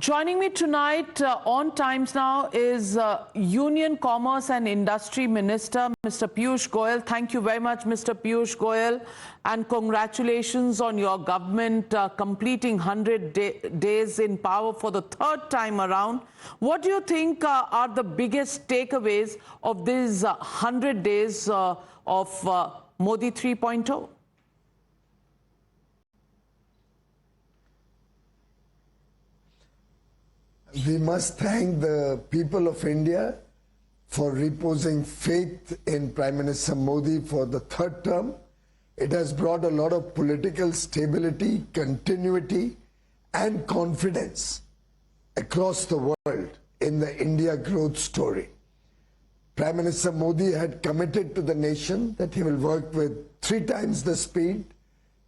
Joining me tonight on Times Now is Union Commerce and Industry Minister, Mr. Piyush Goyal. Thank you very much, Mr. Piyush Goyal, and congratulations on your government completing 100 days in power for the third time around. What do you think are the biggest takeaways of these 100 days of Modi 3.0? We must thank the people of India for reposing faith in Prime Minister Modi for the third term. It has brought a lot of political stability, continuity, and confidence across the world in the India growth story. Prime Minister Modi had committed to the nation that he will work with 3 times the speed,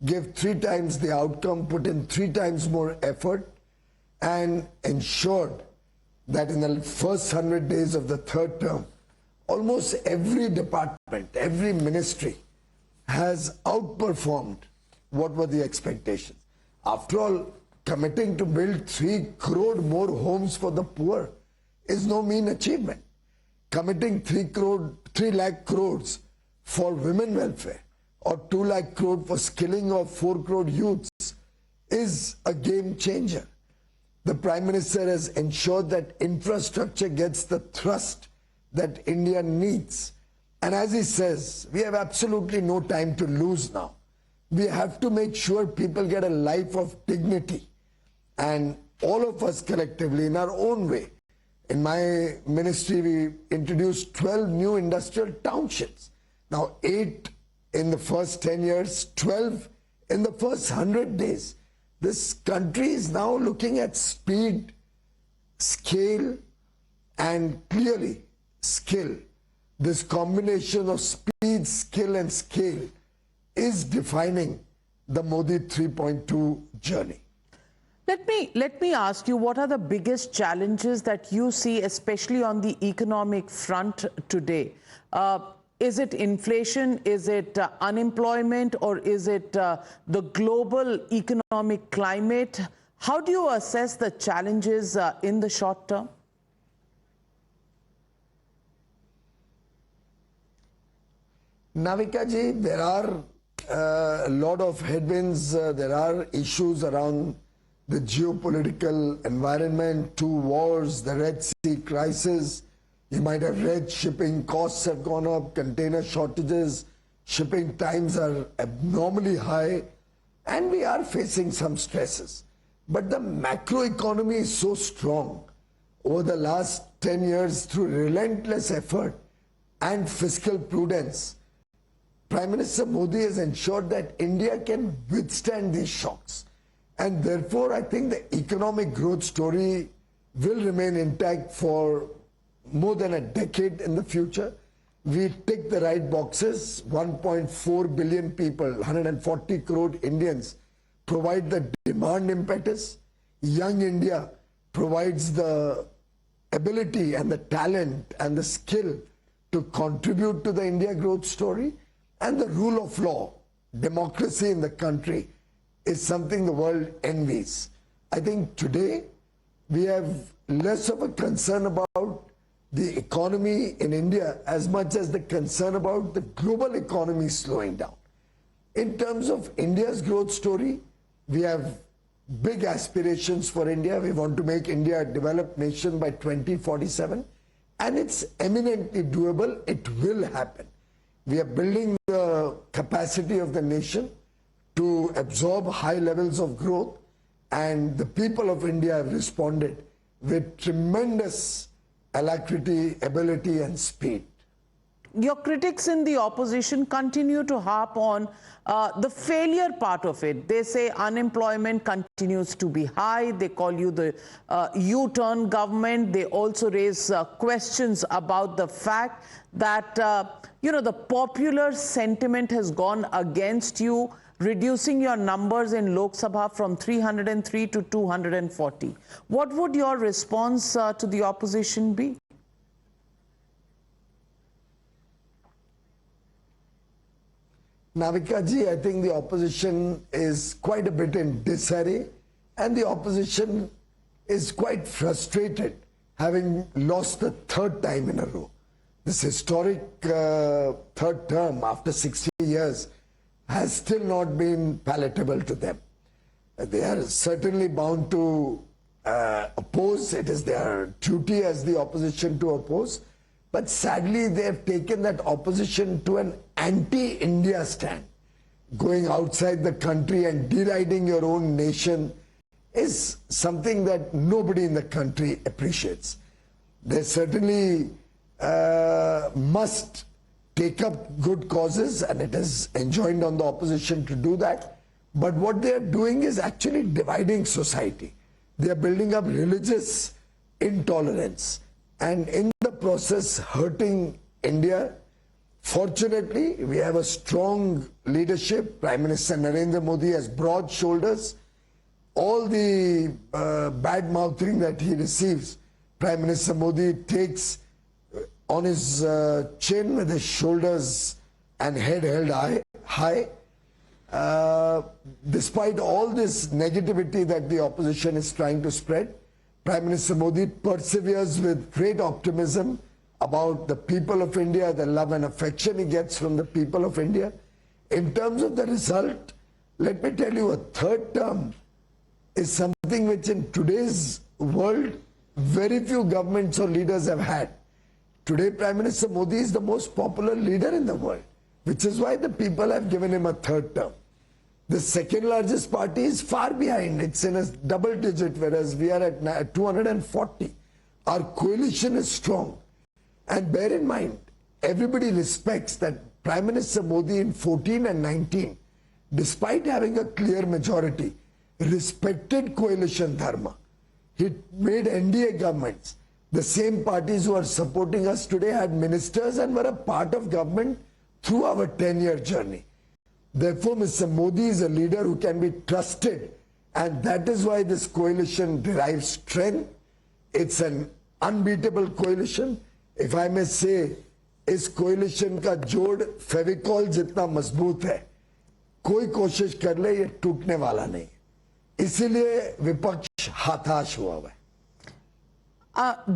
give 3 times the outcome, put in 3 times more effort, and ensured that in the first 100 days of the third term, almost every department, every ministry has outperformed what were the expectations. After all, committing to build 3 crore more homes for the poor is no mean achievement. Committing 3 lakh crores for women welfare or 2 lakh crore for skilling of 4 crore youths is a game changer. The Prime Minister has ensured that infrastructure gets the thrust that India needs. And as he says, we have absolutely no time to lose now. We have to make sure people get a life of dignity. And all of us collectively, in our own way, in my ministry, we introduced 12 new industrial townships. Now, 8 in the first 10 years, 12 in the first 100 days. This country is now looking at speed, scale, and clearly skill. This combination of speed, skill, and scale is defining the Modi 3.2 journey. Let me ask you, what are the biggest challenges that you see, especially on the economic front today? Is it inflation? Is it unemployment? Or is it the global economic climate? How do you assess the challenges in the short term? Navika ji, there are a lot of headwinds. There are issues around the geopolitical environment, 2 wars, the Red Sea crisis. You might have read shipping costs have gone up, container shortages, shipping times are abnormally high, and we are facing some stresses. But the macro economy is so strong. Over the last 10 years, through relentless effort and fiscal prudence, Prime Minister Modi has ensured that India can withstand these shocks. And therefore, I think the economic growth story will remain intact for more than a decade in the future. We tick the right boxes. 1.4 billion people, 140 crore Indians provide the demand impetus. Young India provides the ability and the talent and the skill to contribute to the India growth story. And the rule of law, democracy in the country is something the world envies. I think today we have less of a concern about the economy in India as much as the concern about the global economy slowing down. In terms of India's growth story, we have big aspirations for India. We want to make India a developed nation by 2047, and it's eminently doable. It will happen. We are building the capacity of the nation to absorb high levels of growth, and the people of India have responded with tremendous alacrity, ability, and speed. Your critics in the opposition continue to harp on the failure part of it. They say unemployment continues to be high. They call you the U-turn government. They also raise questions about the fact that, the popular sentiment has gone against you, reducing your numbers in Lok Sabha from 303 to 240. What would your response to the opposition be? Navika ji, I think the opposition is quite a bit in disarray, and the opposition is quite frustrated, having lost the third time in a row. This historic third term after 60 years has still not been palatable to them. They are certainly bound to oppose. It is their duty as the opposition to oppose. But sadly, they have taken that opposition to an anti-India stand. Going outside the country and deriding your own nation is something that nobody in the country appreciates. They certainly must take up good causes, and it is enjoined on the opposition to do that. But what they are doing is actually dividing society. They are building up religious intolerance and in the process hurting India. Fortunately, we have a strong leadership. Prime Minister Narendra Modi has broad shoulders. All the bad-mouthing that he receives, Prime Minister Modi takes on his chin with his shoulders and head held high. Despite all this negativity that the opposition is trying to spread, Prime Minister Modi perseveres with great optimism about the people of India, the love and affection he gets from the people of India. In terms of the result, let me tell you, a third term is something which in today's world, very few governments or leaders have had. Today, Prime Minister Modi is the most popular leader in the world, which is why the people have given him a third term. The second largest party is far behind. It's in a double digit, whereas we are at 240. Our coalition is strong. And bear in mind, everybody respects that Prime Minister Modi in 14 and 19, despite having a clear majority, respected coalition dharma. He made NDA governments. The same parties who are supporting us today had ministers and were a part of government through our 10-year journey. Therefore, Mr. Modi is a leader who can be trusted, and that is why this coalition derives strength. It's an unbeatable coalition. If I may say, इस coalition का जोड़ फेविकॉल जितना मजबूत है, कोई कोशिश कर ले ये टूटने वाला नहीं. इसीलिए विपक्ष हताश हुआ है.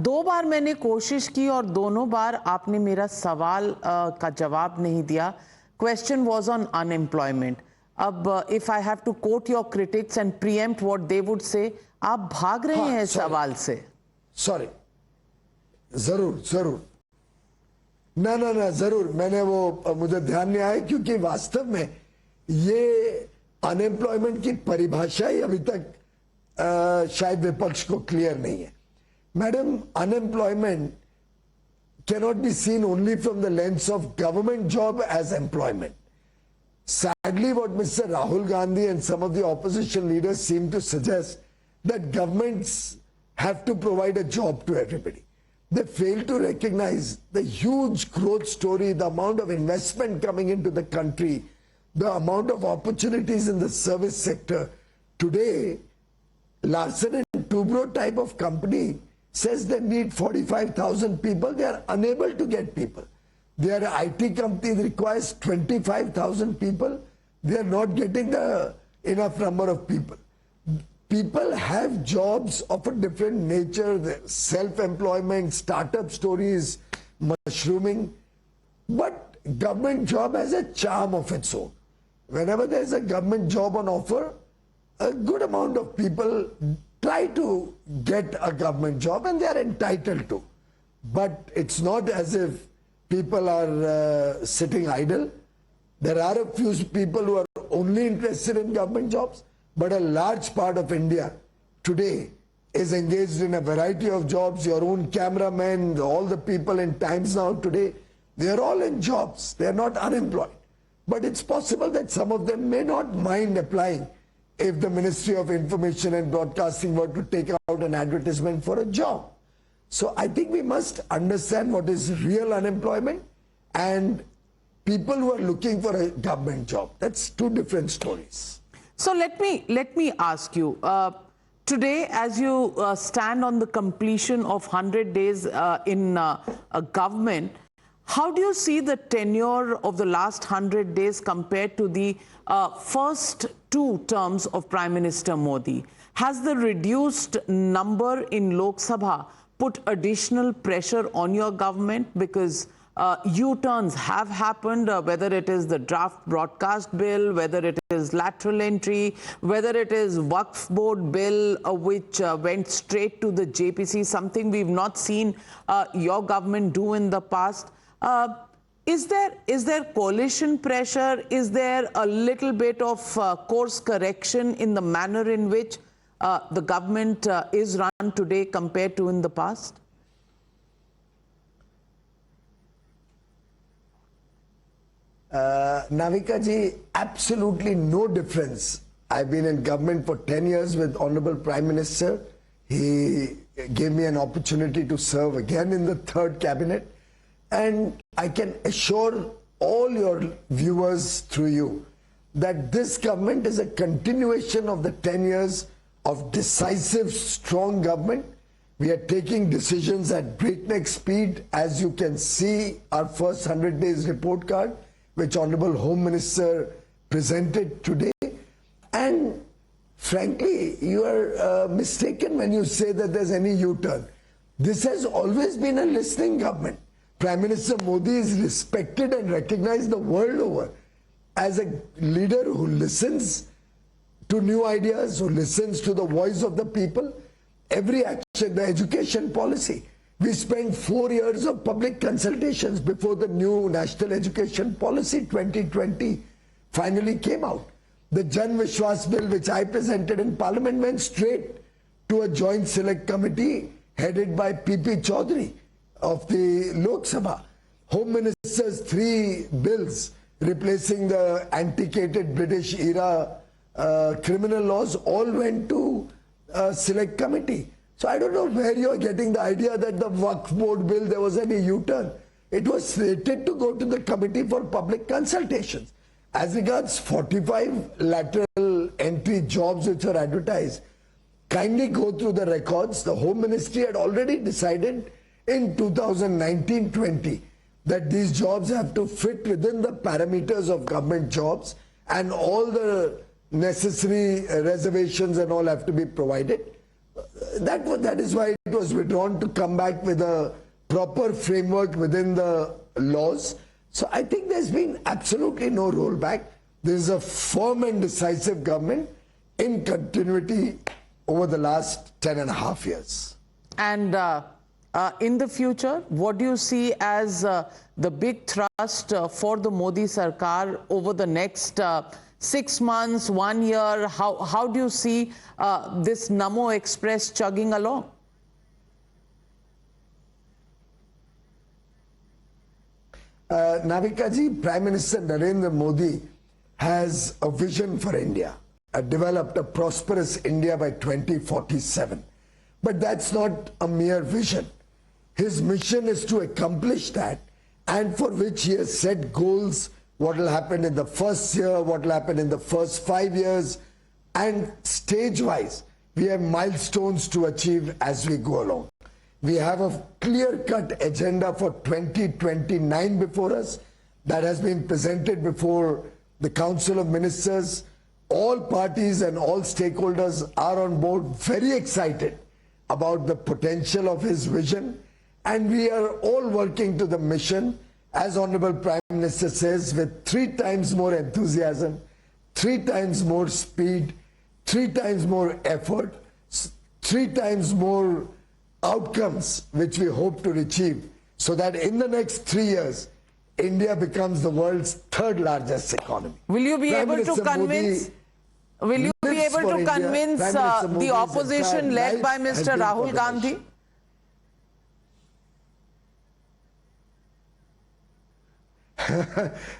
दो बार मैंने कोशिश की और दोनों बार आपने मेरा सवाल का जवाब नहीं दिया. Question was on unemployment. अब if I have to quote your critics and preempt what they would say, आप भाग रहे हैं सवाल से. Sorry. जरूर ना जरूर मैंने वो मुझे ध्यान नहीं आया क्योंकि वास्तव में ये अनएम्प्लॉयमेंट की परिभाषा ही अभी तक शायद विपक्ष को क्लियर नहीं है. Madam, unemployment cannot be seen only from the lens of government job as employment. Sadly, what Mr. Rahul Gandhi and some of the opposition leaders seem to suggest, that governments have to provide a job to everybody. They fail to recognize the huge growth story, the amount of investment coming into the country, the amount of opportunities in the service sector. Today, Larsen and Toubro type of company says they need 45,000 people. They are unable to get people. Their IT company requires 25,000 people. They are not getting the enough number of people. People have jobs of a different nature, self-employment, startup stories, mushrooming. But government job has a charm of its own. Whenever there is a government job on offer, a good amount of people try to get a government job and they are entitled to. But it's not as if people are sitting idle. There are a few people who are only interested in government jobs, but a large part of India today is engaged in a variety of jobs. Your own cameramen, all the people in Times Now today, they are all in jobs. They are not unemployed. But it's possible that some of them may not mind applying if the Ministry of Information and Broadcasting were to take out an advertisement for a job. So I think we must understand what is real unemployment and people who are looking for a government job. That's two different stories. So let me ask you, today as you stand on the completion of 100 days in a government, How do you see the tenure of the last 100 days compared to the first 2 terms of Prime Minister Modi? Has the reduced number in Lok Sabha put additional pressure on your government? Because U-turns have happened, whether it is the draft broadcast bill, whether it is lateral entry, whether it is Waqf board bill, which went straight to the JPC, something we've not seen your government do in the past. Is there coalition pressure? Is there a little bit of course correction in the manner in which the government is run today compared to in the past? Navika ji, absolutely no difference. I've been in government for 10 years with Honorable Prime Minister. He gave me an opportunity to serve again in the 3rd cabinet. And I can assure all your viewers through you that this government is a continuation of the 10 years of decisive, strong government. We are taking decisions at breakneck speed. As you can see, our first 100 days report card, which Honorable Home Minister presented today. And frankly, you are mistaken when you say that there's any U-turn. This has always been a listening government. Prime Minister Modi is respected and recognized the world over as a leader who listens to new ideas, who listens to the voice of the people. Every action, the education policy, we spent 4 years of public consultations before the new National Education Policy 2020 finally came out. The Jan Vishwas bill, which I presented in Parliament, went straight to a joint select committee headed by P.P. Chaudhary of the Lok Sabha. Home Minister's 3 bills replacing the antiquated British era criminal laws all went to a select committee. So I don't know where you're getting the idea that the Waqf board bill, there was any U-turn. It was slated to go to the committee for public consultations. As regards 45 lateral entry jobs which are advertised, kindly go through the records. The Home Ministry had already decided in 2019-20 that these jobs have to fit within the parameters of government jobs and all the necessary reservations and all have to be provided. That is why it was withdrawn to come back with a proper framework within the laws. So I think there's been absolutely no rollback. There is a firm and decisive government in continuity over the last 10.5 years. And in the future, what do you see as the big thrust for the Modi Sarkar over the next 6 months, 1 year? How do you see this Namo Express chugging along? Navika ji, Prime Minister Narendra Modi has a vision for India, developed a prosperous India by 2047. But that's not a mere vision. His mission is to accomplish that, and for which he has set goals, what will happen in the first year, what will happen in the first 5 years, and stage-wise, we have milestones to achieve as we go along. We have a clear-cut agenda for 2029 before us that has been presented before the Council of Ministers. All parties and all stakeholders are on board, very excited about the potential of his vision, and we are all working to the mission, as Honorable Prime Minister says, with 3 times more enthusiasm, 3 times more speed, 3 times more effort, 3 times more outcomes which we hope to achieve, so that in the next 3 years, India becomes the world's 3rd largest economy. Will you be able to convince? Will you be able to convince the opposition led by Mr. Rahul Gandhi?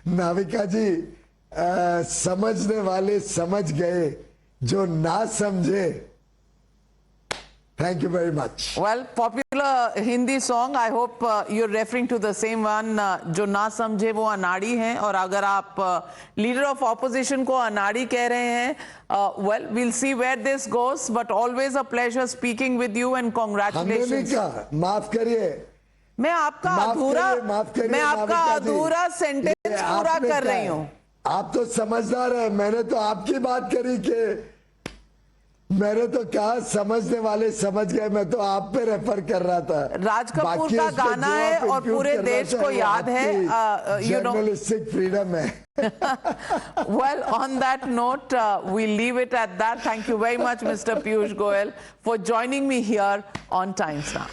Navika ji, समझने वाले समझ गए, जो ना समझे. Thank you very much. Well, popular Hindi song. I hope you're referring to the same one. जो ना समझे वो अनाड़ी हैं, और अगर आप leader of opposition को अनाड़ी कह रहे हैं, well, we'll see where this goes. But always a pleasure speaking with you, and congratulations. हमने नहीं कहा, माफ करिए, मैं आपका अधूरा सेंटेंस पूरा कर रही हूँ। आप तो समझदार है, मैंने तो आपकी बात करी कि मैंने तो कहा समझने वाले समझ गए, मैं तो आप पे रेफर कर रहा था। राज कपूर का गाना है और पूरे देश को याद है, जर्नलिस्टिक फ्रीडम है। Well, on that note, we leave it at that. Thank you very much, Mr. Piyush Goyal, for joining me here on Times Now.